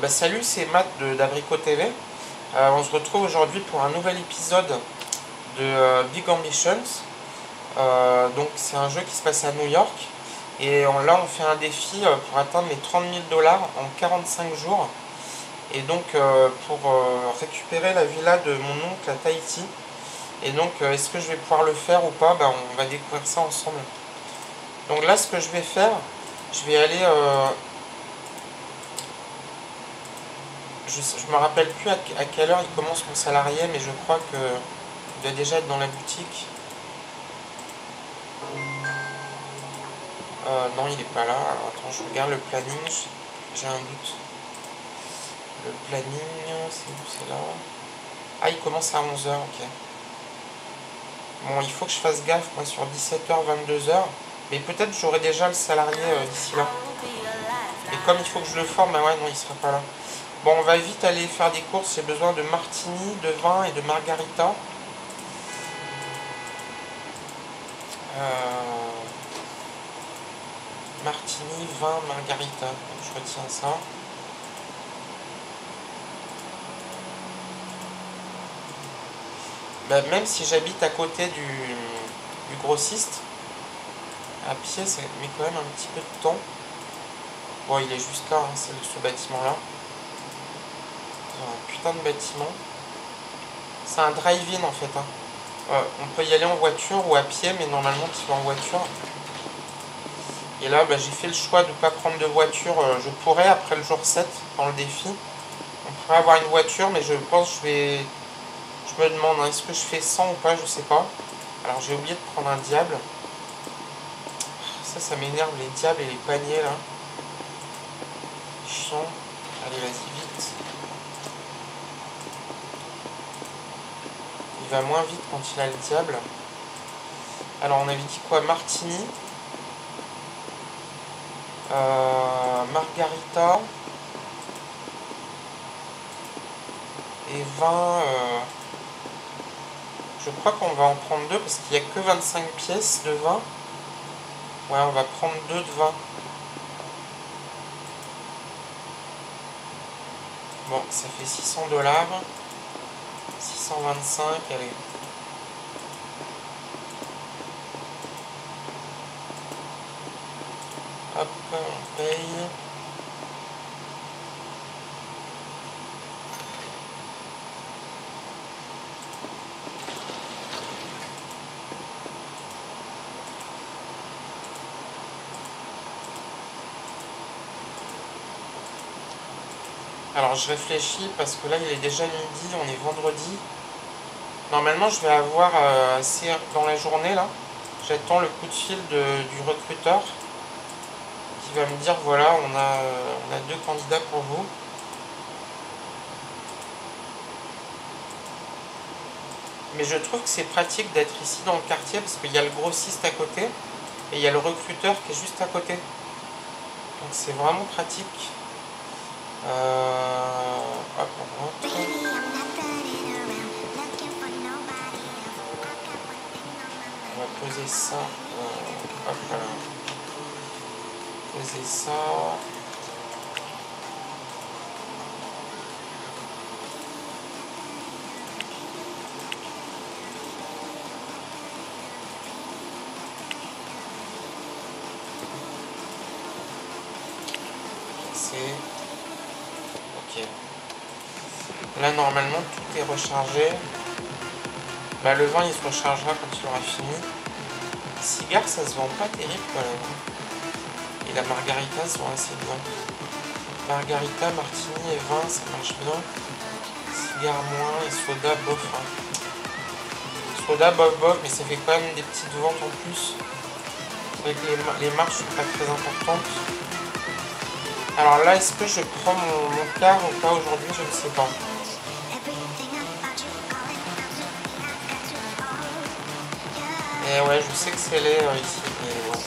Salut, c'est Matt d'Abricot TV. On se retrouve aujourd'hui pour un nouvel épisode de Big Ambitions. Donc c'est un jeu qui se passe à New York. Et là on fait un défi pour atteindre les 30 000 dollars en 45 jours. Et donc pour récupérer la villa de mon oncle à Tahiti. Et donc est-ce que je vais pouvoir le faire ou pas? On va découvrir ça ensemble. Donc là ce que je vais faire, je vais aller... je me rappelle plus à quelle heure il commence mon salarié, mais je crois que il doit déjà être dans la boutique. Non, il est pas là. Alors attends, je regarde le planning. J'ai un doute. Le planning, c'est où? C'est là. Ah, il commence à 11 h, ok. Bon, il faut que je fasse gaffe, moi, sur 17 h, 22 h. Mais peut-être j'aurai déjà le salarié d'ici là. Et comme il faut que je le forme, bah ouais, non, il sera pas là. Bon, on va vite aller faire des courses. J'ai besoin de martini, de vin et de margarita. Martini, vin, margarita. Donc, je retiens ça. Même si j'habite à côté du grossiste, à pied, ça met quand même un petit peu de temps. Bon, il est juste là, hein, c'est ce bâtiment-là. Un putain de bâtiment. C'est un drive-in en fait. Hein. On peut y aller en voiture ou à pied, mais normalement tu vas en voiture. Et là, j'ai fait le choix de ne pas prendre de voiture. Je pourrais, après le jour 7, dans le défi, on pourrait avoir une voiture, mais je pense que je me demande, hein, est-ce que je fais 100 ou pas, je sais pas. Alors j'ai oublié de prendre un diable. Ça m'énerve, les diables et les paniers là. Chiant. Allez, vas-y, vite. Il va moins vite quand il a le diable. Alors on avait dit quoi? Martini. Margarita. Et vin. Je crois qu'on va en prendre deux parce qu'il n'y a que 25 pièces de vin. Ouais, on va prendre deux de vin. Bon, ça fait 600 dollars. 625, allez. Hop, on paye. Alors je réfléchis parce que là il est déjà midi, on est vendredi. Normalement je vais avoir assez dans la journée là. J'attends le coup de fil du recruteur qui va me dire voilà on a deux candidats pour vous. Mais je trouve que c'est pratique d'être ici dans le quartier parce qu'il y a le grossiste à côté et il y a le recruteur qui est juste à côté. Donc c'est vraiment pratique. Hop, on rentre. On va poser ça. Hop là. Poser ça. Ok. Là normalement tout est rechargé. Le vin il se rechargera quand il aura fini. Cigare ça se vend pas terrible quand même. Et la margarita sont assez bien. Margarita, martini et vin ça marche bien. Cigare moins et soda bof. Hein. Soda bof bof, mais ça fait quand même des petites ventes en plus. C'est vrai que les marges sont pas très importantes. Alors là, est-ce que je prends mon quart ou pas aujourd'hui? Je ne sais pas. Et ouais, je sais que c'est laid ici, mais bon.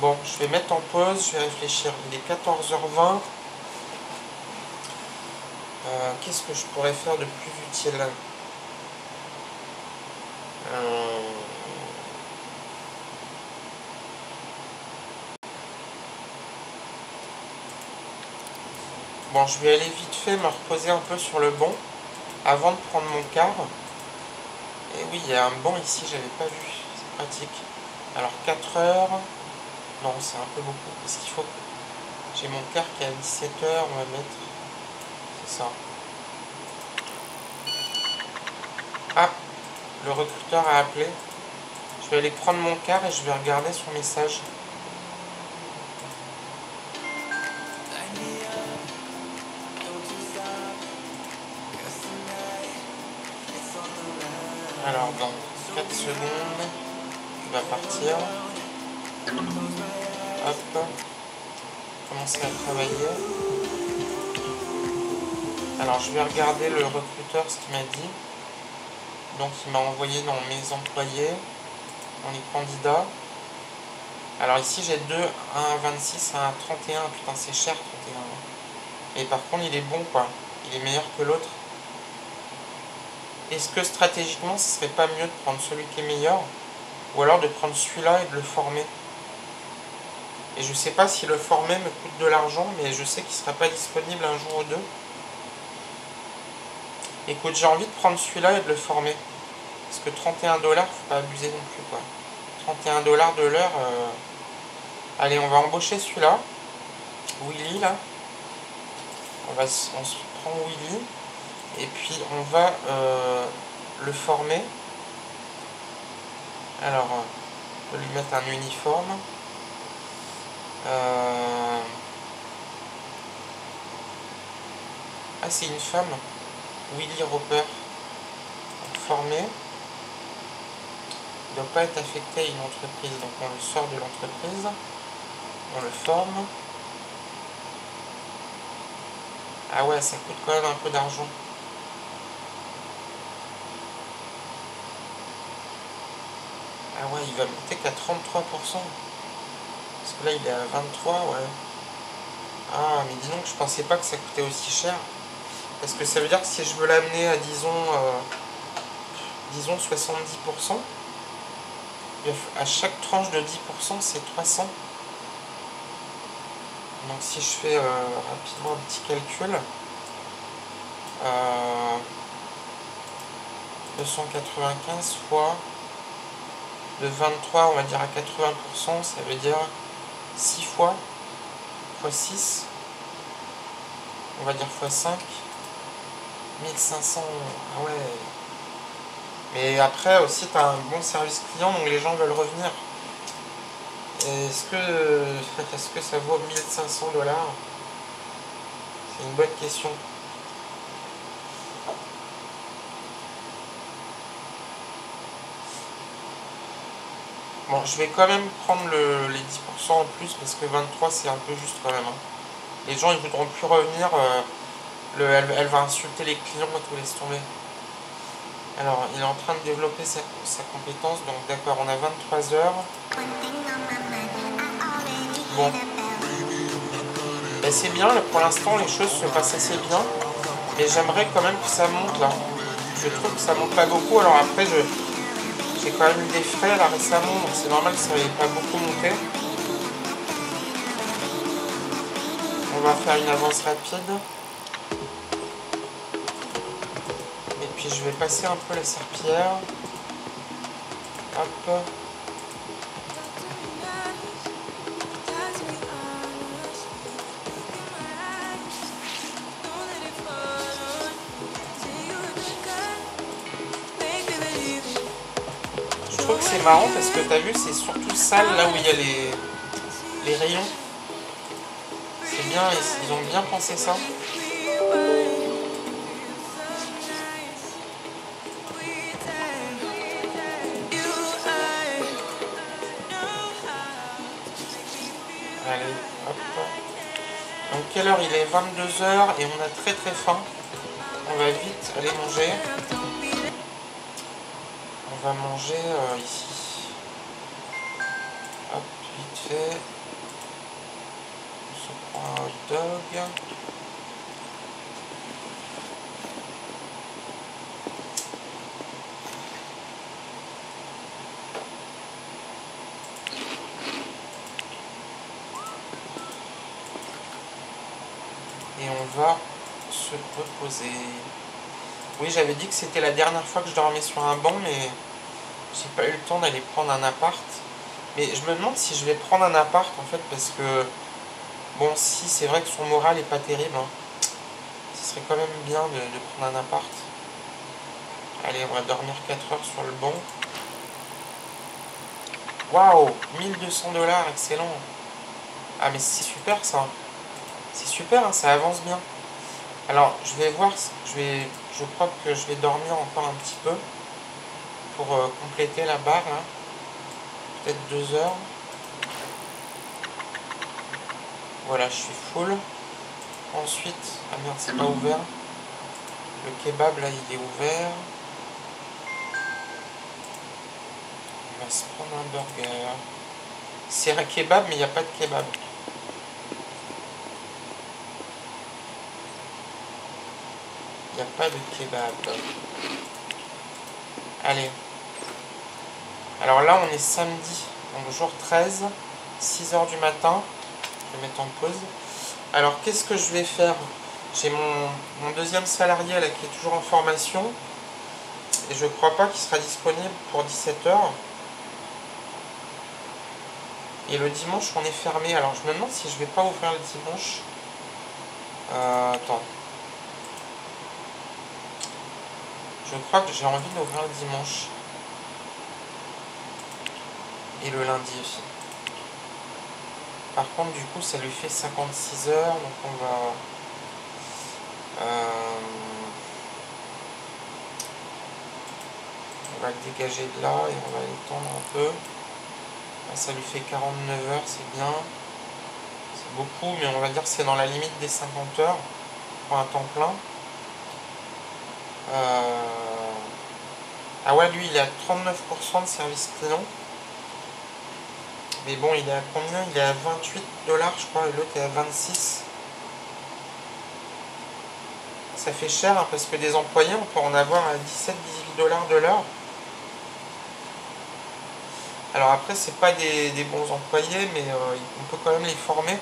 Bon, je vais mettre en pause, je vais réfléchir. Il est 14 h 20. Qu'est-ce que je pourrais faire de plus utile? Bon, je vais aller vite fait me reposer un peu sur le banc avant de prendre mon car. Et oui, il y a un banc ici, j'avais pas vu. C'est pratique. Alors 4 heures. Non, c'est un peu beaucoup. Parce qu'il faut que j'ai mon car qui est à 17 heures. On va mettre. C'est ça. Ah, le recruteur a appelé. Je vais aller prendre mon car et je vais regarder son message. Alors, dans 4 secondes, il va partir. Hop. Commencer à travailler. Alors, je vais regarder le recruteur ce qu'il m'a dit. Donc, il m'a envoyé dans mes employés, dans les candidats. Alors, ici, j'ai deux, un à 26, un à 31. Putain, c'est cher, 31. Et par contre, il est bon, quoi. Il est meilleur que l'autre. Est-ce que stratégiquement, ce serait pas mieux de prendre celui qui est meilleur, ou alors de prendre celui-là et de le former? Et je sais pas si le former me coûte de l'argent, mais je sais qu'il sera pas disponible un jour ou deux. Écoute, j'ai envie de prendre celui-là et de le former. Parce que 31 $, faut pas abuser non plus, quoi. 31 $ de l'heure. Allez, on va embaucher celui-là. Willy, là. On se prend Willy. Et puis, on va le former. Alors, on peut lui mettre un uniforme. Ah, c'est une femme. Willy Roper. Formé. Il ne doit pas être affecté à une entreprise. Donc, on le sort de l'entreprise. On le forme. Ah ouais, ça coûte quand même un peu d'argent. Ah ouais, il va monter qu'à 33%. Parce que là, il est à 23, ouais. Ah, mais dis donc, je pensais pas que ça coûtait aussi cher. Parce que ça veut dire que si je veux l'amener à, disons 70%, à chaque tranche de 10%, c'est 300. Donc si je fais rapidement un petit calcul, 295 fois de 23, on va dire à 80%, ça veut dire 6 fois 6, on va dire fois 5, 1500, ah ouais. Mais après aussi, tu as un bon service client, donc les gens veulent revenir. Est-ce que ça vaut 1500 $? C'est une bonne question. Bon, je vais quand même prendre les 10% en plus parce que 23 c'est un peu juste quand même. Les gens ils voudront plus revenir. Elle va insulter les clients et tout, laisse tomber. Alors, il est en train de développer sa compétence. Donc d'accord, on a 23 heures. Bon. Ben, c'est bien, là, pour l'instant les choses se passent assez bien. Mais j'aimerais quand même que ça monte là. Je trouve que ça monte pas beaucoup. Alors après, j'ai quand même eu des frais là récemment, donc c'est normal que ça n'avait pas beaucoup monté. On va faire une avance rapide. Et puis je vais passer un peu la serpillière. Hop. Je trouve que c'est marrant parce que t'as vu, c'est surtout sale là où il y a les rayons. C'est bien, ils ont bien pensé ça. Allez, hop. Donc quelle heure il est? 22 heures et on a très très faim. On va vite aller manger. On va manger ici. Hop, vite fait. On se prend un hot dog. Et on va se reposer. Oui, j'avais dit que c'était la dernière fois que je dormais sur un banc, mais j'ai pas eu le temps d'aller prendre un appart. Mais je me demande si je vais prendre un appart en fait, parce que bon, si c'est vrai que son moral est pas terrible, hein, ce serait quand même bien de prendre un appart. Allez, on va dormir 4 heures sur le banc. Waouh, 1200 $, excellent. Ah mais c'est super ça. C'est super, hein, ça avance bien. Alors, je vais voir, je crois que je vais dormir encore un petit peu pour compléter la barre là. Peut-être 2 heures. Voilà, je suis full. Ensuite, ah merde, c'est pas ouvert. Le kebab là, il est ouvert. On va se prendre un burger. C'est un kebab, mais il n'y a pas de kebab. Il n'y a pas de kebab. Allez. Alors là, on est samedi, donc jour 13, 6 heures du matin. Je vais mettre en pause. Alors, qu'est-ce que je vais faire? J'ai mon deuxième salarié là qui est toujours en formation. Et je crois pas qu'il sera disponible pour 17 heures. Et le dimanche, on est fermé. Alors, je me demande si je vais pas ouvrir le dimanche. Attends. Je crois que j'ai envie d'ouvrir le dimanche. Et le lundi aussi. Par contre, du coup, ça lui fait 56 heures. Donc, on va... on va le dégager de là et on va l'étendre un peu. Là, ça lui fait 49 heures, c'est bien. C'est beaucoup, mais on va dire que c'est dans la limite des 50 heures pour un temps plein. Ah ouais, lui, il est à 39% de service client. Mais bon, il est à combien? Il est à 28 $, je crois, et l'autre est à 26. Ça fait cher, hein, parce que des employés, on peut en avoir à 17-18 $ de l'heure. Alors après, c'est pas des bons employés, mais on peut quand même les former.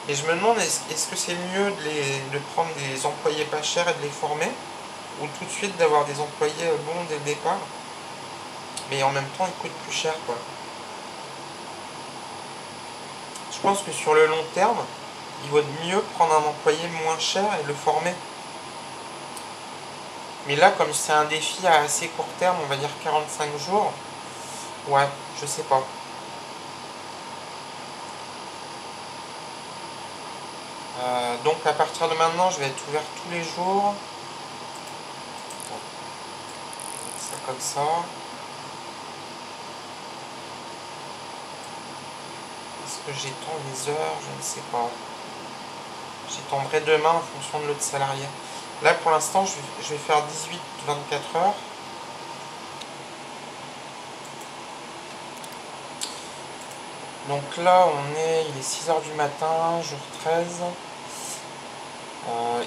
Et je me demande, est-ce que c'est mieux de prendre des employés pas chers et de les former, ou tout de suite d'avoir des employés bons dès le départ, mais en même temps ils coûtent plus cher, quoi. Je pense que sur le long terme, il vaut mieux prendre un employé moins cher et le former. Mais là, comme c'est un défi à assez court terme, on va dire 45 jours, ouais, je sais pas. Donc à partir de maintenant, je vais être ouvert tous les jours. Ça comme ça. Est-ce que j'étends les heures? Je ne sais pas. J'étendrai demain en fonction de l'autre salarié. Là, pour l'instant, je vais faire 18-24 heures. Donc là, il est 6 heures du matin, jour 13.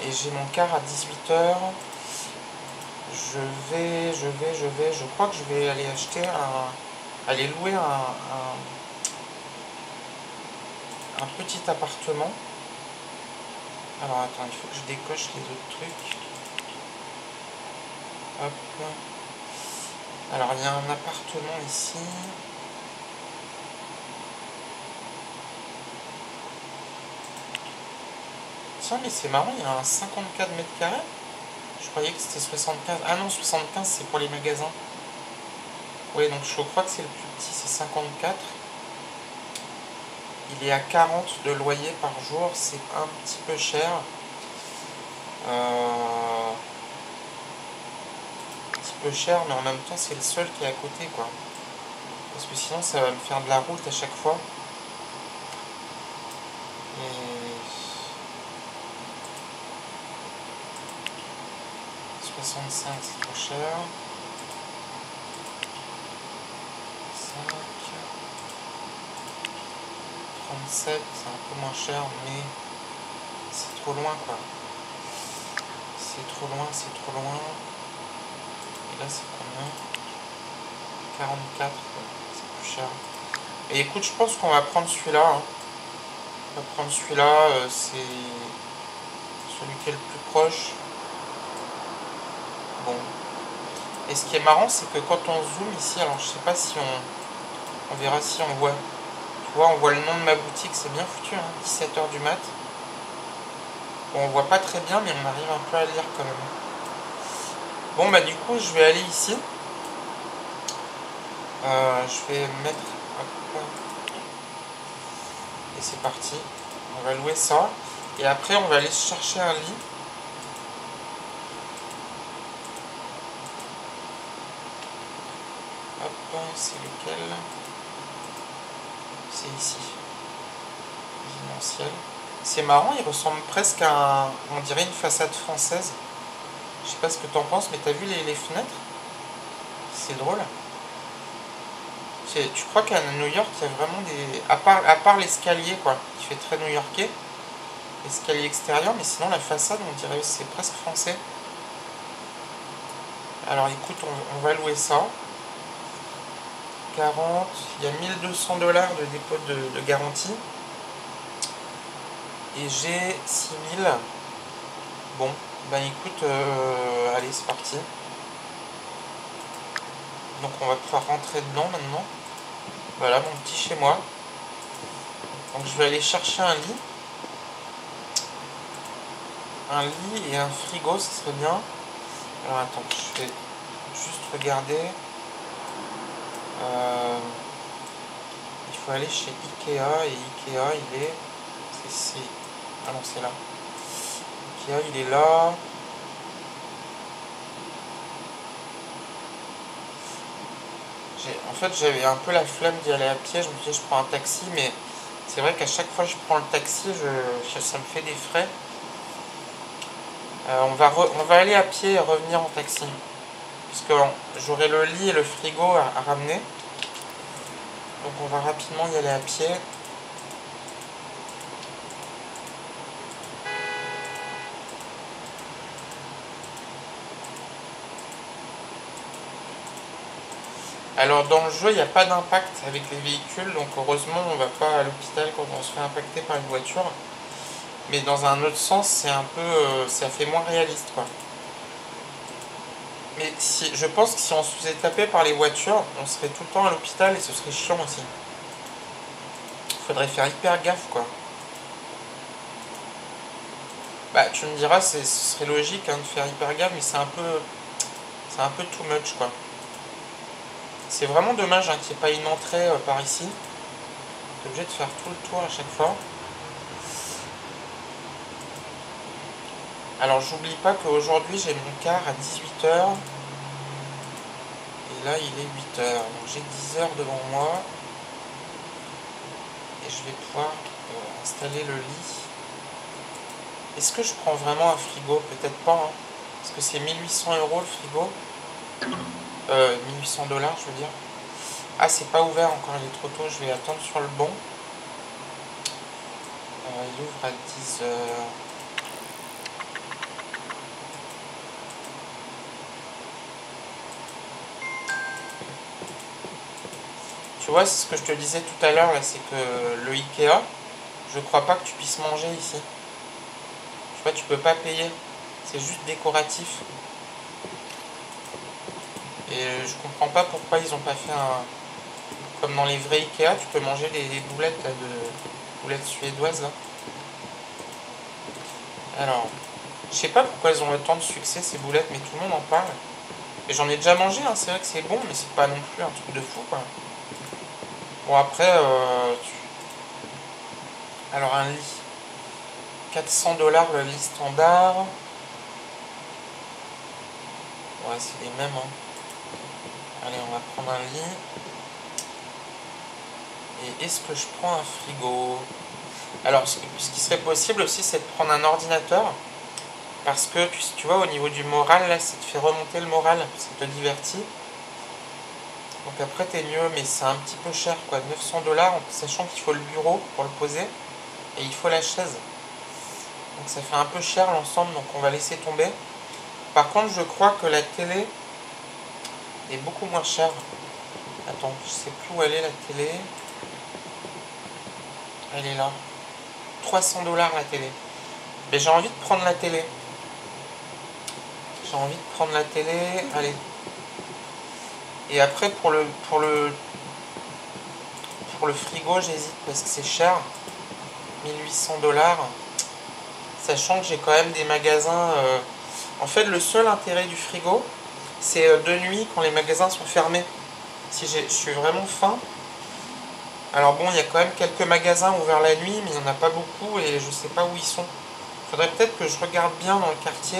Et j'ai mon quart à 18 heures. Je crois que je vais aller aller louer un petit appartement. Alors attends, il faut que je décoche les autres trucs. Hop. Alors il y a un appartement ici. Tiens, mais c'est marrant, il y a un 54 mètres carrés. Je croyais que c'était 75. Ah non, 75 c'est pour les magasins. Oui, donc je crois que c'est le plus petit, c'est 54. Il est à 40 de loyer par jour, c'est un petit peu cher. Un petit peu cher, mais en même temps c'est le seul qui est à côté, quoi. Parce que sinon ça va me faire de la route à chaque fois. Et 65 c'est trop cher. 5. 37 c'est un peu moins cher, mais c'est trop loin, quoi. C'est trop loin, c'est trop loin. Et là c'est combien? 44, c'est plus cher. Et écoute, je pense qu'on va prendre celui-là, hein. On va prendre celui-là, c'est celui qui est le plus proche. Bon. Et ce qui est marrant, c'est que quand on zoome ici, alors je sais pas si on verra si on voit. Tu vois, on voit le nom de ma boutique, c'est bien foutu, hein, 17 h du mat. Bon, on voit pas très bien, mais on arrive un peu à lire quand même. Bon, bah du coup, je vais aller ici. Je vais mettre... Hop. Et c'est parti. On va louer ça. Et après, on va aller chercher un lit. Hop, c'est lequel? C'est ici. Résidentiel. C'est marrant, il ressemble presque à on dirait une façade française. Je sais pas ce que t'en penses, mais t'as vu les fenêtres? C'est drôle. Tu crois qu'à New York, il y a vraiment des... À part l'escalier, quoi, qui fait très new-yorkais, l'escalier extérieur, mais sinon la façade, on dirait c'est presque français. Alors écoute, on va louer ça. 40, il y a 1200 $ de dépôt de garantie. Et j'ai 6000. Bon, ben écoute, allez, c'est parti. Donc on va pouvoir rentrer dedans maintenant. Voilà mon petit chez moi. Donc je vais aller chercher un lit. Un lit et un frigo, ce serait bien. Alors attends, je vais juste regarder. Il faut aller chez Ikea et Ikea il est... C'est ici. Ah non, c'est là. Ikea il est là. En fait, j'avais un peu la flemme d'y aller à pied. Je me disais, je prends un taxi, mais c'est vrai qu'à chaque fois que je prends le taxi, ça me fait des frais. On va aller à pied et revenir en taxi. Puisque j'aurai le lit et le frigo à ramener. Donc on va rapidement y aller à pied. Alors dans le jeu, il n'y a pas d'impact avec les véhicules, donc heureusement on ne va pas à l'hôpital quand on se fait impacter par une voiture. Mais dans un autre sens, c'est un peu, ça fait moins réaliste, quoi. Mais je pense que si on se faisait taper par les voitures, on serait tout le temps à l'hôpital et ce serait chiant aussi. Faudrait faire hyper gaffe, quoi. Bah tu me diras, ce serait logique hein, de faire hyper gaffe, mais c'est un peu too much, quoi. C'est vraiment dommage hein, qu'il n'y ait pas une entrée par ici. T'es obligé de faire tout le tour à chaque fois. Alors j'oublie pas qu'aujourd'hui j'ai mon quart à 18 h. Et là il est 8 h. Donc j'ai 10 heures devant moi. Et je vais pouvoir installer le lit. Est-ce que je prends vraiment un frigo? Peut-être pas. Hein, parce que c'est 1800 € le frigo. 1800 $ je veux dire. Ah c'est pas ouvert encore, il est trop tôt. Je vais attendre sur le bon. Il ouvre à 10 h. Tu vois, c'est ce que je te disais tout à l'heure, là, c'est que le Ikea, je crois pas que tu puisses manger ici. Tu vois, tu peux pas payer. C'est juste décoratif. Et je comprends pas pourquoi ils ont pas fait un... Comme dans les vrais Ikea, tu peux manger les boulettes, là, boulettes suédoises, là. Alors, je sais pas pourquoi ils ont autant de succès, ces boulettes, mais tout le monde en parle. Et j'en ai déjà mangé, hein, c'est vrai que c'est bon, mais c'est pas non plus un truc de fou, quoi. Bon, après, alors un lit. 400 $ le lit standard. Ouais, c'est les mêmes. Hein. Allez, on va prendre un lit. Et est-ce que je prends un frigo? Alors, ce qui serait possible aussi, c'est de prendre un ordinateur. Parce que, tu vois, au niveau du moral, là, ça te fait remonter le moral. Ça te divertit. Donc après, t'es mieux, mais c'est un petit peu cher, quoi. 900 $, sachant qu'il faut le bureau pour le poser. Et il faut la chaise. Donc ça fait un peu cher l'ensemble, donc on va laisser tomber. Par contre, je crois que la télé est beaucoup moins chère. Attends, je sais plus où elle est la télé. Elle est là. 300 $ la télé. Mais j'ai envie de prendre la télé. J'ai envie de prendre la télé. Allez. Et après pour le frigo, j'hésite parce que c'est cher. 1800 $. Sachant que j'ai quand même des magasins. En fait, le seul intérêt du frigo, c'est de nuit quand les magasins sont fermés. Si je suis vraiment faim. Alors bon, il y a quand même quelques magasins ouverts la nuit, mais il n'y en a pas beaucoup et je sais pas où ils sont. Il faudrait peut-être que je regarde bien dans le quartier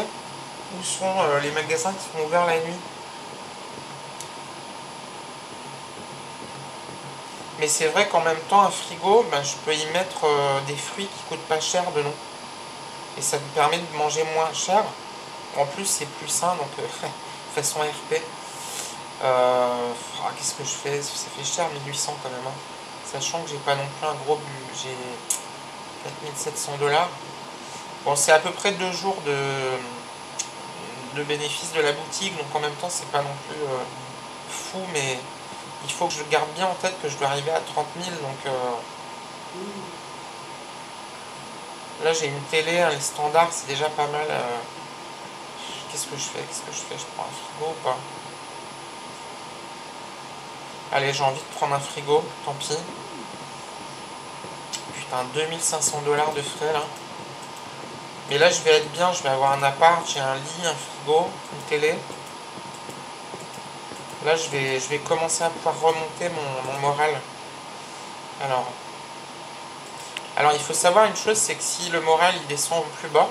où sont les magasins qui sont ouverts la nuit. Mais c'est vrai qu'en même temps, un frigo, ben, je peux y mettre des fruits qui coûtent pas cher dedans. Et ça me permet de manger moins cher. En plus, c'est plus sain, donc façon RP. Qu'est-ce que je fais? Ça fait cher, 1800 quand même. Hein. Sachant que j'ai pas non plus un gros but. J'ai 4700 $. Bon, c'est à peu près 2 jours de bénéfice de la boutique, donc en même temps, c'est pas non plus fou, mais il faut que je garde bien en tête que je dois arriver à 30 000, donc là j'ai une télé, les standards, c'est déjà pas mal. Qu'est-ce que je fais? Je prends un frigo ou pas? Allez, j'ai envie de prendre un frigo, tant pis. Putain, 2500 $ de frais là. Mais là je vais être bien, je vais avoir un appart, j'ai un lit, un frigo, une télé. Là je vais commencer à pouvoir remonter mon moral. Alors il faut savoir une chose, c'est que si le moral il descend au plus bas,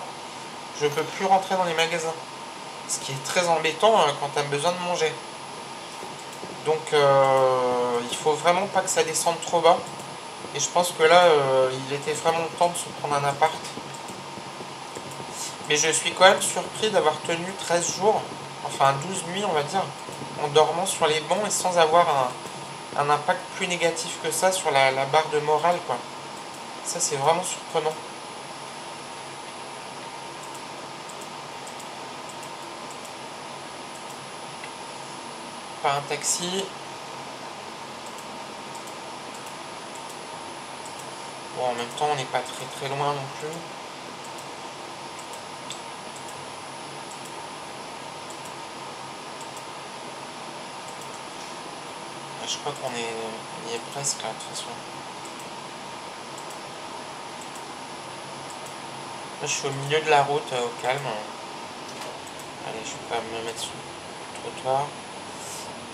je ne peux plus rentrer dans les magasins. Ce qui est très embêtant quand tu as besoin de manger. Donc il faut vraiment pas que ça descende trop bas. Et je pense que là, il était vraiment temps de se prendre un appart. Mais je suis quand même surpris d'avoir tenu 13 jours, enfin 12 nuits on va dire, en dormant sur les bancs et sans avoir un impact plus négatif que ça sur la barre de morale, quoi. Ça c'est vraiment surprenant. Pas un taxi. Bon, en même temps on n'est pas très très loin non plus. Je crois qu'on y est presque là de toute façon. Là je suis au milieu de la route au calme. Allez, je vais pas me mettre sur le trottoir.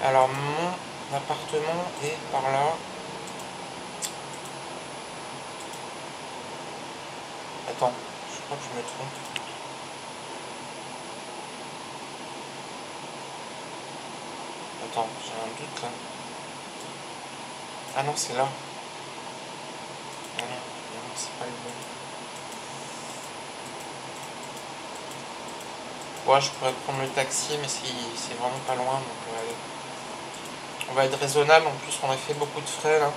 Alors mon appartement est par là. Attends, je crois que je me trompe. Attends, j'ai un doute là. Ah non, c'est là. Ah non, c'est pas le bon. Ouais, je pourrais prendre le taxi, mais c'est vraiment pas loin, donc allez. On va être raisonnable, en plus on a fait beaucoup de frais là.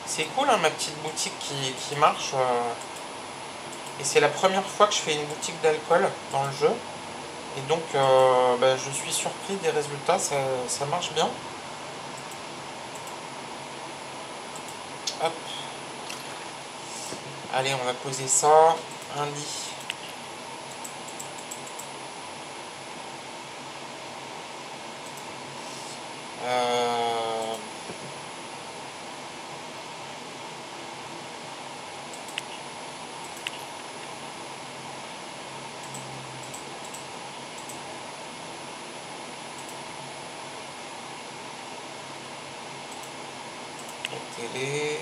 C'est cool hein, ma petite boutique qui marche. Et c'est la première fois que je fais une boutique d'alcool dans le jeu. Et donc je suis surpris des résultats, ça marche bien. Hop. Allez, on va poser ça. Un lit. La télé.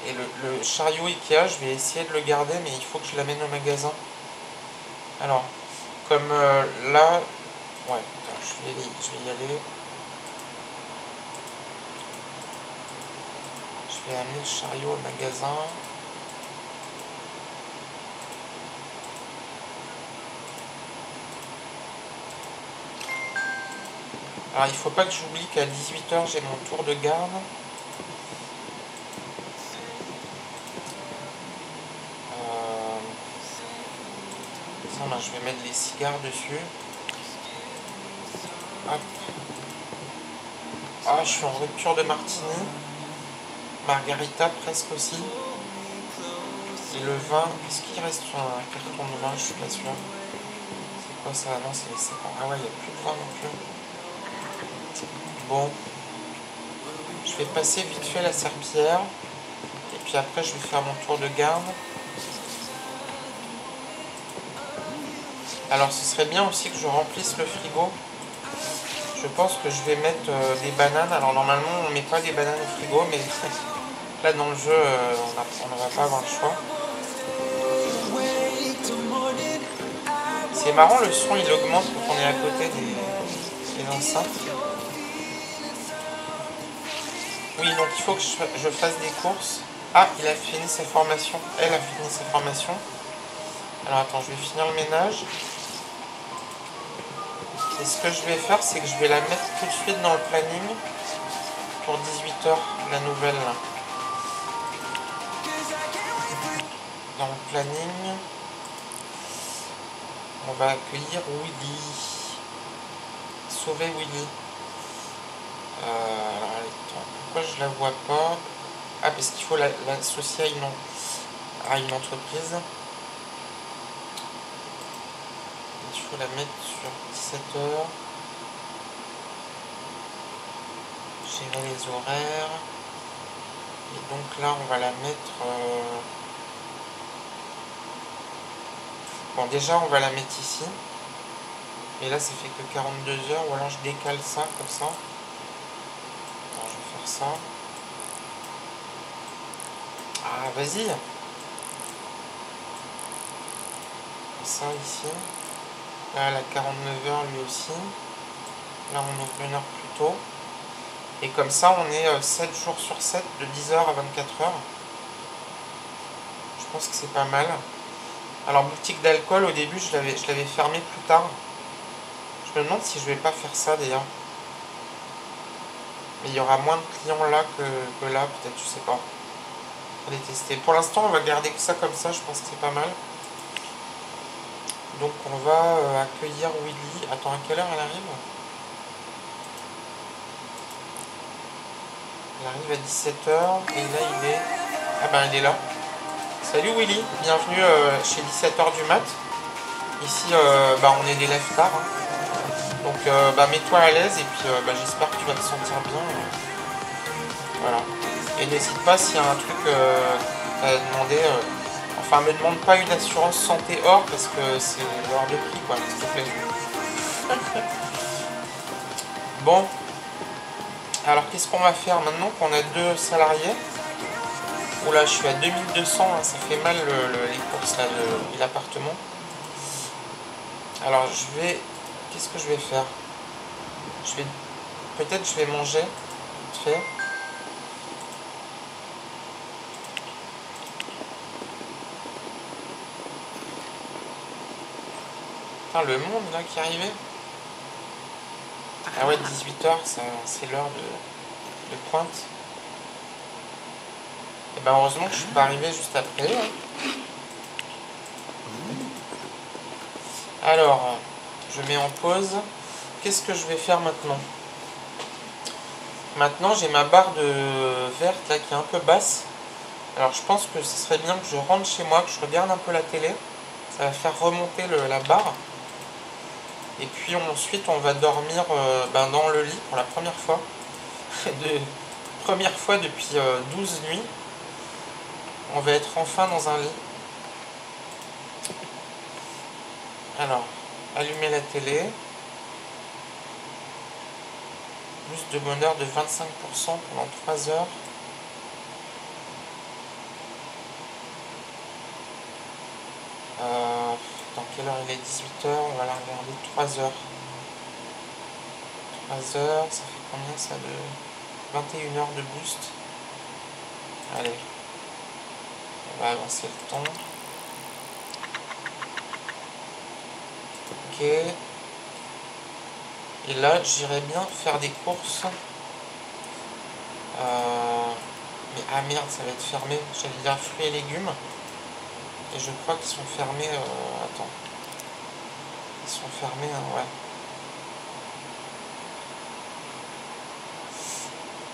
Et le chariot Ikea, je vais essayer de le garder, mais il faut que je l'amène au magasin. Alors, comme là... Ouais, attends, je vais y aller. Je vais amener le chariot au magasin. Alors, il faut pas que j'oublie qu'à 18 h, j'ai mon tour de garde. Ça, ben, je vais mettre les cigares dessus. Hop. Ah, je suis en rupture de martini. Margarita presque aussi. Et le vin, est-ce qu'il reste sur un carton de vin? Je suis pas sûr. C'est quoi ça? Non, c'est bon. Ah ouais, il n'y a plus de vin non plus. Bon. Je vais passer vite fait la serpillière. Et puis après, je vais faire mon tour de garde. Alors, ce serait bien aussi que je remplisse le frigo. Je pense que je vais mettre des bananes. Alors, normalement, on ne met pas des bananes au frigo, mais là, dans le jeu, on ne va pas avoir le choix. C'est marrant, le son, il augmente quand on est à côté des enceintes. Oui, donc il faut que je fasse des courses. Ah, il a fini sa formation. Elle a fini sa formation. Alors, attends, je vais finir le ménage. Et ce que je vais faire, c'est que je vais la mettre tout de suite dans le planning pour 18 h, la nouvelle. Là. Dans le planning, on va accueillir Willy. Sauver Willy. Alors, attends, pourquoi je la vois pas? Ah, parce qu'il faut l'associer à une entreprise. Il faut la mettre sur 17 h. Gérer les horaires. Et donc là, on va la mettre... Bon, déjà, on va la mettre ici. Et là, ça fait que 42 h. Ou alors, je décale ça, comme ça. Alors, je vais faire ça. Ah, vas-y. Ça, ici. Là, elle a 49 h, lui aussi. Là, on ouvre 1 heure plus tôt. Et comme ça, on est 7 jours sur 7, de 10 h à 24 h. Je pense que c'est pas mal. Alors, boutique d'alcool, au début, je l'avais fermée plus tard. Je me demande si je vais pas faire ça, d'ailleurs. Mais il y aura moins de clients là que là, peut-être, je sais pas. Allez tester. Pour l'instant, on va garder que ça comme ça, je pense que c'est pas mal. Donc, on va accueillir Willy. Attends, à quelle heure elle arrive? Elle arrive à 17 h. Et là, il est... Ah ben, il est là. Salut Willy, bienvenue chez 17 h du mat. Ici, on est des lèvres tard. Hein. Donc, mets-toi à l'aise et puis j'espère que tu vas te sentir bien. Voilà. Et n'hésite pas s'il y a un truc à demander. Enfin, me demande pas une assurance santé hors parce que c'est hors de prix, quoi, s'il te plaît. Bon. Alors, qu'est-ce qu'on va faire maintenant qu'on a 2 salariés? Oula, je suis à 2200, hein, ça fait mal les courses là, de l'appartement. Alors je vais... Qu'est-ce que je vais faire? Peut-être je vais manger, vite fait. Putain, le monde là qui est arrivé. Ah ouais, 18 h, c'est l'heure de pointe. Et ben heureusement que je suis pas arrivé juste après. Hein. Alors, je mets en pause. Qu'est-ce que je vais faire maintenant? Maintenant, j'ai ma barre de verte là qui est un peu basse. Alors, je pense que ce serait bien que je rentre chez moi, que je regarde un peu la télé. Ça va faire remonter la barre. Et puis ensuite, on va dormir dans le lit pour la première fois. Première fois depuis 12 nuits. On va être enfin dans un lit. Alors, allumer la télé. Plus de bonheur de 25% pendant 3 heures. Dans quelle heure il est? 18 h, on va la regarder 3 heures. 3 heures, ça fait combien ça de 21 heures de boost? Allez. On va avancer le temps. Ok. Et là, j'irais bien faire des courses. Mais ah merde, ça va être fermé. J'allais dire fruits et légumes. Et je crois qu'ils sont fermés. Attends. sont fermés, hein, ouais.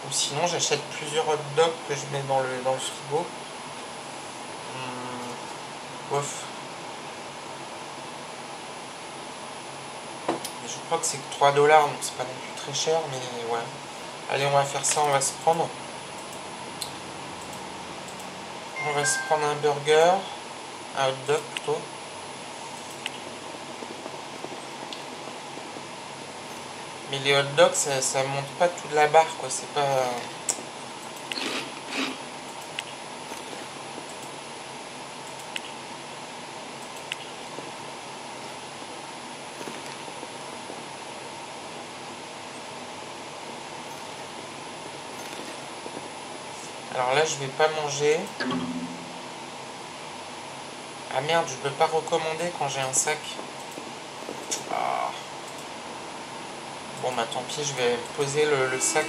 Ou sinon j'achète plusieurs hot dogs que je mets dans le frigo. Bof. Je crois que c'est que 3 $, donc c'est pas non plus très cher, mais ouais. Allez, on va faire ça, on va se prendre. On va se prendre un burger, un hot dog plutôt. Mais les hot dogs, ça monte pas toute la barre, quoi. C'est pas. Alors là, je vais pas manger. Ah merde, je peux pas recommander quand j'ai un sac. Ah. Bon bah tant pis, je vais poser le sac.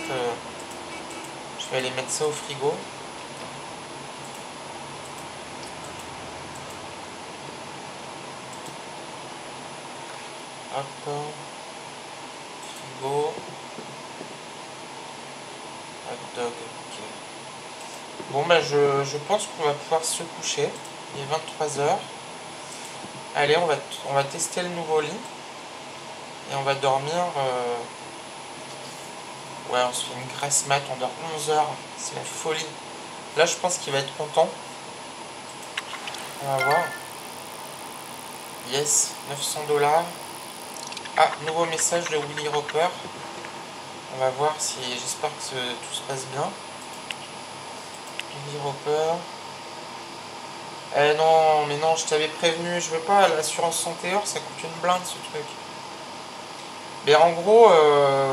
Je vais aller mettre ça au frigo. Hop. Frigo. Hot dog. Ok. Bon bah je pense qu'on va pouvoir se coucher. Il est 23 h. Allez, on va tester le nouveau lit. Et on va dormir. Ouais, on se fait une grasse mat, on dort 11 h. C'est la folie. Là, je pense qu'il va être content. On va voir. Yes, 900 $. Ah, nouveau message de Willy Roper. On va voir si. J'espère que tout se passe bien. Willy Roper. Eh non, mais non, je t'avais prévenu. Je veux pas. L'assurance santé heure, ça coûte une blinde ce truc. Mais en gros,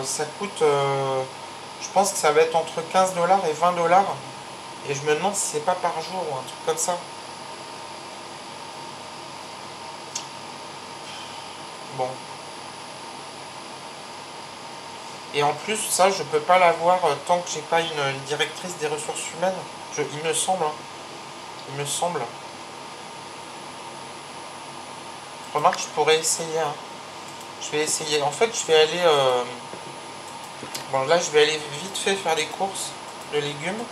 ça coûte. Je pense que ça va être entre 15 $ et 20 $. Et je me demande si c'est pas par jour ou un truc comme ça. Bon. Et en plus, ça, je peux pas l'avoir tant que j'ai pas une directrice des ressources humaines. Il me semble. Hein. Il me semble. Remarque, je pourrais essayer. Hein. Je vais essayer. En fait, je vais aller... Bon, là, je vais aller vite fait faire des courses de légumes.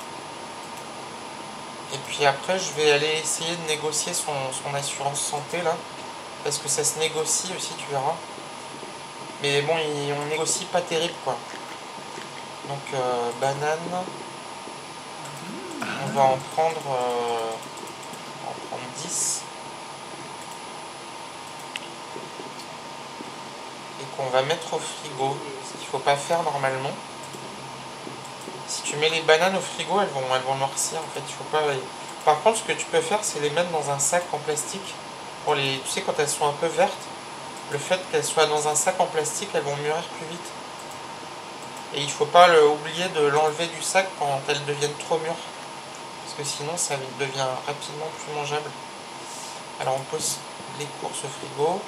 Et puis après, je vais aller essayer de négocier son assurance santé, là. Parce que ça se négocie aussi, tu verras. Mais bon, on négocie pas terrible, quoi. Donc, banane. On va en prendre 10. Et qu'on va mettre au frigo. Ce qu'il faut pas faire normalement. Si tu mets les bananes au frigo, elles vont noircir. En fait, il faut pas. Par contre, ce que tu peux faire, c'est les mettre dans un sac en plastique. Pour les, tu sais, quand elles sont un peu vertes, le fait qu'elles soient dans un sac en plastique, elles vont mûrir plus vite. Et il faut pas oublier de l'enlever du sac quand elles deviennent trop mûres. Parce que sinon, ça devient rapidement plus mangeable. Alors, on pose les courses au frigo.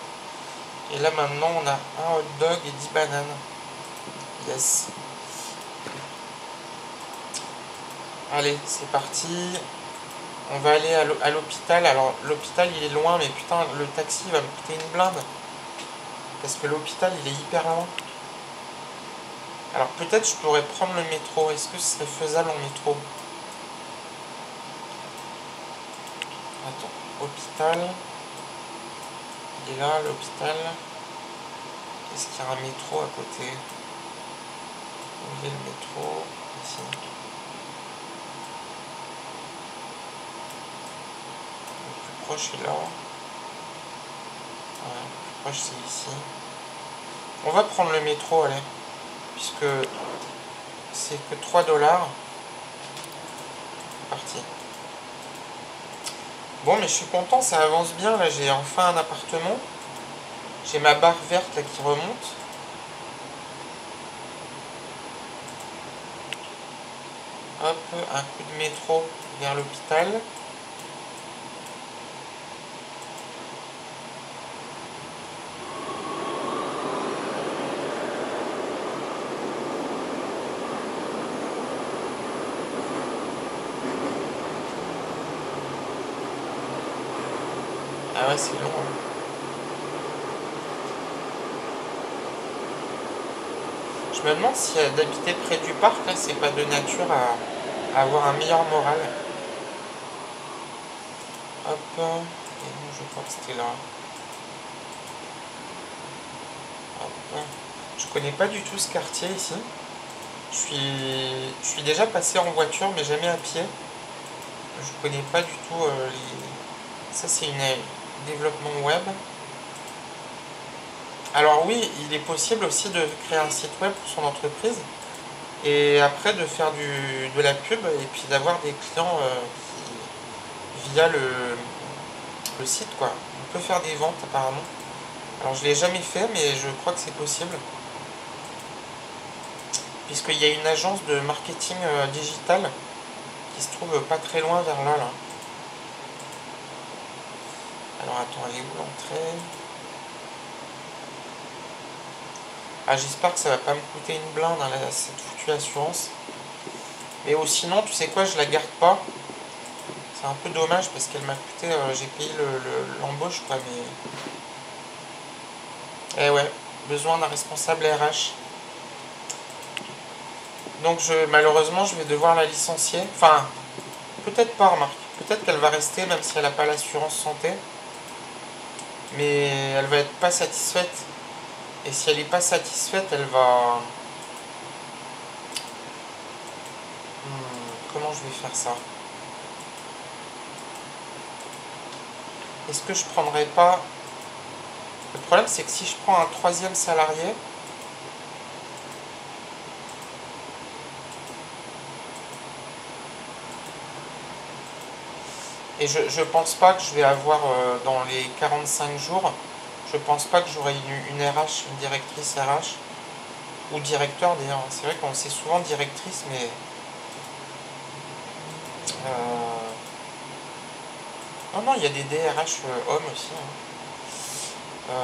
Et là, maintenant, on a un hot dog et 10 bananes. Yes. Allez, c'est parti. On va aller à l'hôpital. Alors, l'hôpital, il est loin, mais putain, le taxi va me coûter une blinde. Parce que l'hôpital, il est hyper loin. Alors, peut-être je pourrais prendre le métro. Est-ce que ce serait faisable en métro? Attends, hôpital. Il est là, l'hôpital. Est-ce qu'il y a un métro à côté? Où est le métro? Ici. Le plus proche est là. Ouais, le plus proche c'est ici. On va prendre le métro, allez. Puisque c'est que 3 $. Parti. Bon, mais je suis content, ça avance bien. Là, j'ai enfin un appartement. J'ai ma barre verte là qui remonte. Hop, un coup de métro vers l'hôpital. Ah ouais, c'est long. Hein. Je me demande si d'habiter près du parc, là, c'est pas de nature à avoir un meilleur moral. Hop. Et non, je crois que c'était là. Hop. Je connais pas du tout ce quartier ici. Je suis déjà passé en voiture, mais jamais à pied. Je connais pas du tout les... Ça, c'est une développement web. Alors oui, il est possible aussi de créer un site web pour son entreprise et après de faire de la pub et puis d'avoir des clients via le site, quoi. On peut faire des ventes apparemment. Alors je l'ai jamais fait, mais je crois que c'est possible. Puisqu'il y a une agence de marketing digital qui se trouve pas très loin vers là. Alors attends, elle est où l'entrée? Ah, j'espère que ça va pas me coûter une blinde, hein, cette foutue assurance. Mais sinon, tu sais quoi, je la garde pas. C'est un peu dommage parce qu'elle m'a coûté, j'ai payé l'embauche, quoi, mais... Eh ouais, besoin d'un responsable RH. Donc malheureusement, je vais devoir la licencier. Enfin, peut-être pas, remarque. Peut-être qu'elle va rester, même si elle n'a pas l'assurance santé. Mais elle va être pas satisfaite. Et si elle n'est pas satisfaite, elle va... Comment je vais faire ça? Est-ce que je prendrais pas... Le problème, c'est que si je prends un troisième salarié... Et je pense pas que je vais avoir dans les 45 jours, je pense pas que j'aurai une RH, une directrice RH, ou directeur d'ailleurs. C'est vrai qu'on sait souvent directrice, mais... Non, il y a des DRH hommes aussi. Hein.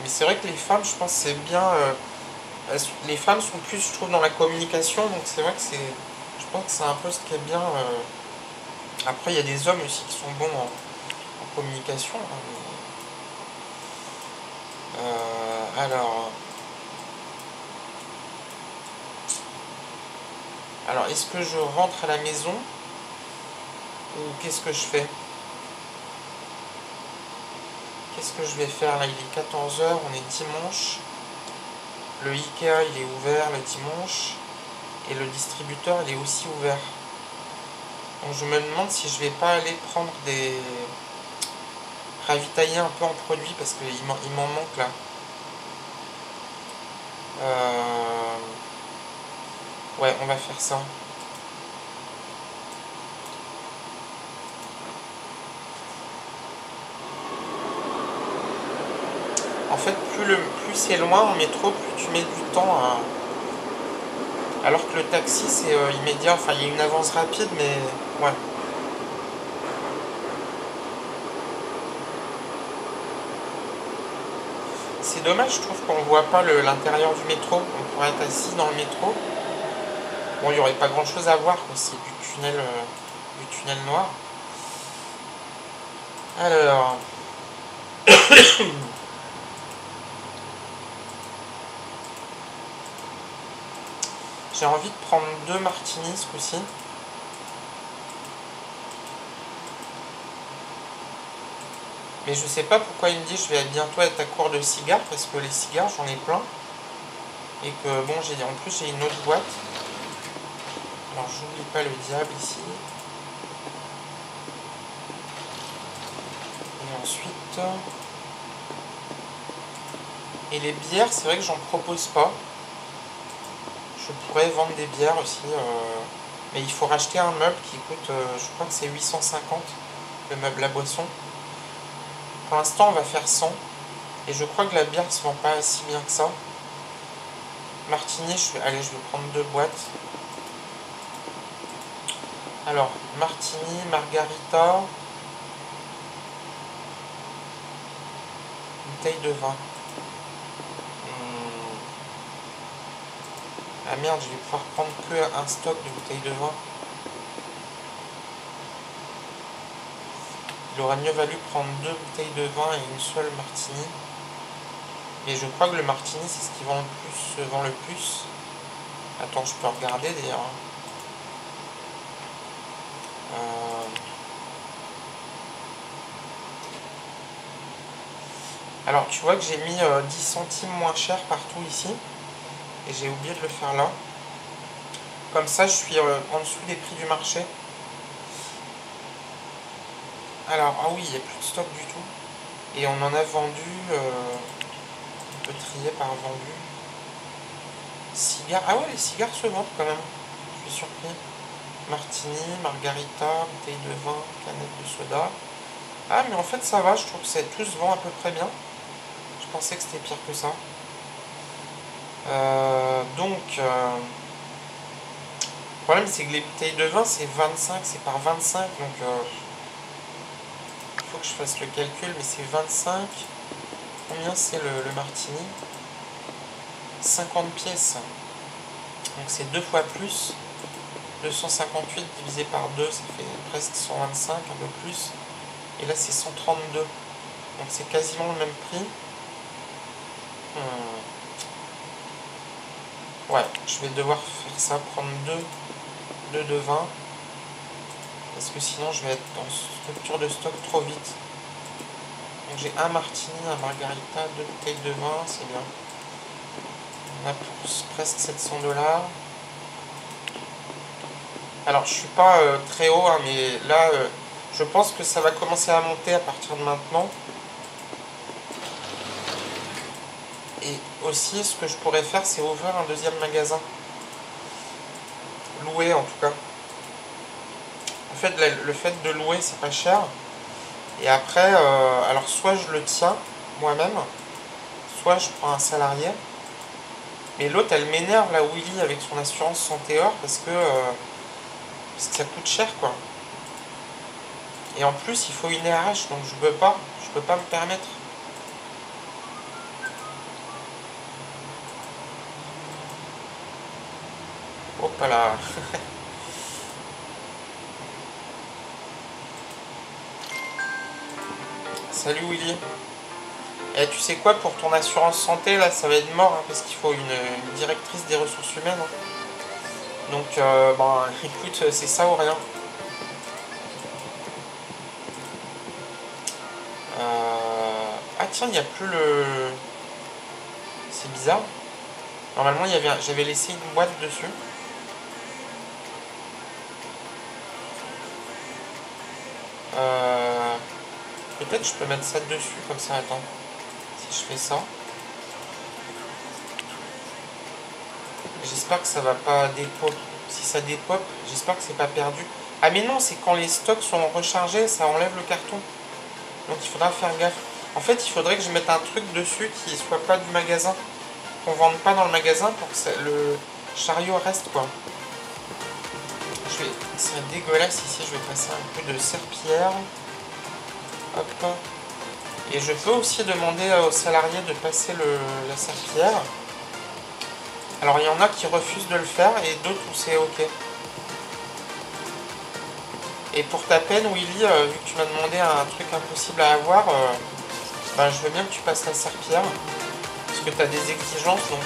Mais c'est vrai que les femmes, je pense que c'est bien... les femmes sont plus, je trouve, dans la communication, donc c'est vrai que c'est... Je pense que c'est un peu ce qui est bien... Après, il y a des hommes aussi qui sont bons en communication. Hein, mais... Alors, est-ce que je rentre à la maison ou qu'est-ce que je fais? Qu'est-ce que je vais faire là? Il est 14 h, on est dimanche. Le Ikea, il est ouvert le dimanche. Et le distributeur, il est aussi ouvert. Donc je me demande si je vais pas aller prendre des... ravitailler un peu en produits parce qu'il m'en manque là. Ouais, on va faire ça. En fait, plus c'est loin en métro, plus tu mets du temps à... Alors que le taxi, c'est immédiat. Enfin, il y a une avance rapide, mais... Ouais. C'est dommage, je trouve qu'on voit pas l'intérieur du métro. On pourrait être assis dans le métro. Bon, il n'y aurait pas grand-chose à voir, c'est du tunnel noir. Alors... J'ai envie de prendre 2 martinis ce coup-ci. Mais je sais pas pourquoi il me dit je vais bientôt être à court de cigares, parce que les cigares j'en ai plein. Et que bon, en plus j'ai une autre boîte. Alors j'oublie pas le diable ici. Et ensuite... Et les bières, c'est vrai que j'en propose pas. Je pourrais vendre des bières aussi. Mais il faut racheter un meuble qui coûte, je crois que c'est 850, le meuble à boisson. Pour l'instant, on va faire 100. Et je crois que la bière ne se vend pas si bien que ça. Martini, allez, je vais prendre 2 boîtes. Alors, martini, margarita, bouteille de vin. Ah merde, je vais pouvoir prendre que un stock de bouteilles de vin. Il aurait mieux valu prendre 2 bouteilles de vin et une seule martini. Et je crois que le martini, c'est ce qui se vend le plus. Attends, je peux regarder d'ailleurs. Alors, tu vois que j'ai mis 10 centimes moins cher partout ici. Et j'ai oublié de le faire là. Comme ça, je suis en dessous des prix du marché. Alors, ah oui, il n'y a plus de stock du tout. Et on en a vendu... on peut trier par vendu. Cigares. Ah ouais, les cigares se vendent quand même. Je suis surpris. Martini, margarita, bouteille de vin, canette de soda. Ah, mais en fait, ça va. Je trouve que tout se vend à peu près bien. Je pensais que c'était pire que ça. Le problème, c'est que les bouteilles de vin, c'est 25, c'est par 25. Donc, il faut que je fasse le calcul, mais c'est 25. Combien c'est le martini? 50 pièces. Donc, c'est 2 fois plus. 258 divisé par 2, ça fait presque 125, un peu plus. Et là, c'est 132. Donc, c'est quasiment le même prix. Ouais, je vais devoir faire ça, prendre 2 de vin. Parce que sinon, je vais être en structure de stock trop vite. Donc, j'ai un martini, un margarita, 2 bouteilles de vin, c'est bien. On a pour presque 700 $. Alors, je suis pas très haut, hein, mais là, je pense que ça va commencer à monter à partir de maintenant. Et aussi, ce que je pourrais faire, c'est ouvrir un deuxième magasin. Louer, en tout cas. En fait, le fait de louer, c'est pas cher. Et après, alors soit je le tiens moi-même, soit je prends un salarié. Mais l'autre, elle m'énerve, la Willy, avec son assurance santé or, parce que ça coûte cher, quoi. Et en plus, il faut une RH, donc je peux pas me permettre. Hop là. Salut Willy. Et tu sais quoi, pour ton assurance santé, là, ça va être mort, hein, parce qu'il faut une directrice des ressources humaines. Hein. Donc, ben, écoute, c'est ça ou rien. Ah tiens, il n'y a plus le... C'est bizarre. Normalement, j'avais laissé une boîte dessus. Peut-être je peux mettre ça dessus, comme ça, attends. Si je fais ça. J'espère que ça va pas dépop. Si ça dépop, j'espère que c'est pas perdu. Ah mais non, c'est quand les stocks sont rechargés, ça enlève le carton. Donc il faudra faire gaffe. En fait, il faudrait que je mette un truc dessus qui soit pas du magasin. Qu'on vende pas dans le magasin pour que le chariot reste, quoi. C'est dégueulasse ici, je vais passer un peu de serpillière. Hop. Et je peux aussi demander aux salariés de passer la serpillière. Alors il y en a qui refusent de le faire et d'autres où c'est ok. Et pour ta peine, Willy, vu que tu m'as demandé un truc impossible à avoir, ben, je veux bien que tu passes la serpillière. Parce que tu as des exigences, donc...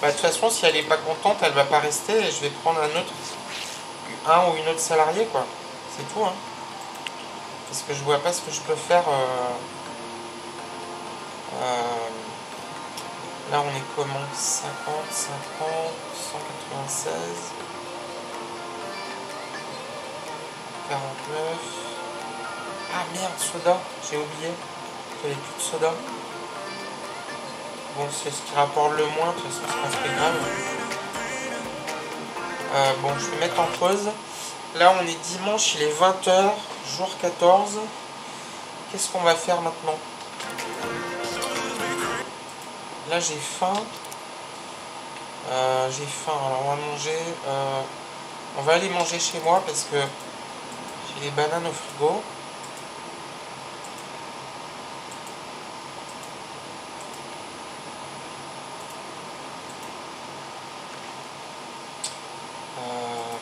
Bah, de toute façon, si elle n'est pas contente, elle va pas rester et je vais prendre un ou une autre salariée, quoi. C'est tout, hein. Parce que je vois pas ce que je peux faire. Là, on est comment? 50, 50, 196, 49. Ah merde, soda, j'ai oublié. Il n'y avait plus de soda. Bon, c'est ce qui rapporte le moins, de toute façon, c'est pas très grave. Bon, je vais mettre en pause. Là, on est dimanche, il est 20 h, jour 14. Qu'est-ce qu'on va faire maintenant? Là, j'ai faim. Alors on va manger. On va aller manger chez moi parce que j'ai des bananes au frigo.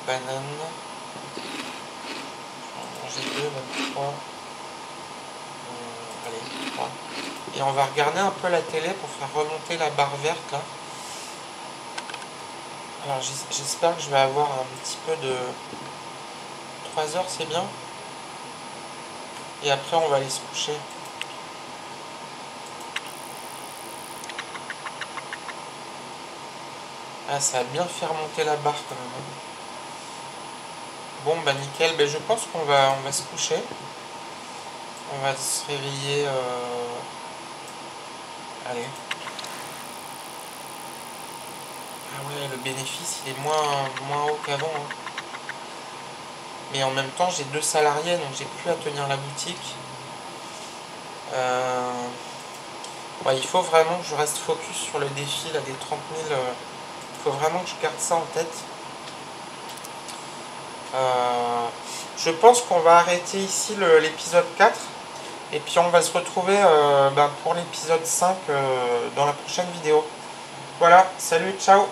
Bananes. Je vais en manger 2, même 3. Allez. Voilà. Et on va regarder un peu la télé pour faire remonter la barre verte là. Alors j'espère que je vais avoir un petit peu de 3 heures, c'est bien. Et après on va aller se coucher. Ah, ça a bien fait remonter la barre quand même. Bon bah nickel, ben, je pense qu'on va se coucher. On va se réveiller. Allez. Ah ouais, le bénéfice il est moins haut qu'avant. Hein. Mais en même temps j'ai 2 salariés donc j'ai plus à tenir la boutique. Ouais, il faut vraiment que je reste focus sur le défi là, des 30 000. Il faut vraiment que je garde ça en tête. Je pense qu'on va arrêter ici l'épisode 4. Et puis on va se retrouver pour l'épisode 5 dans la prochaine vidéo. Voilà, salut, ciao!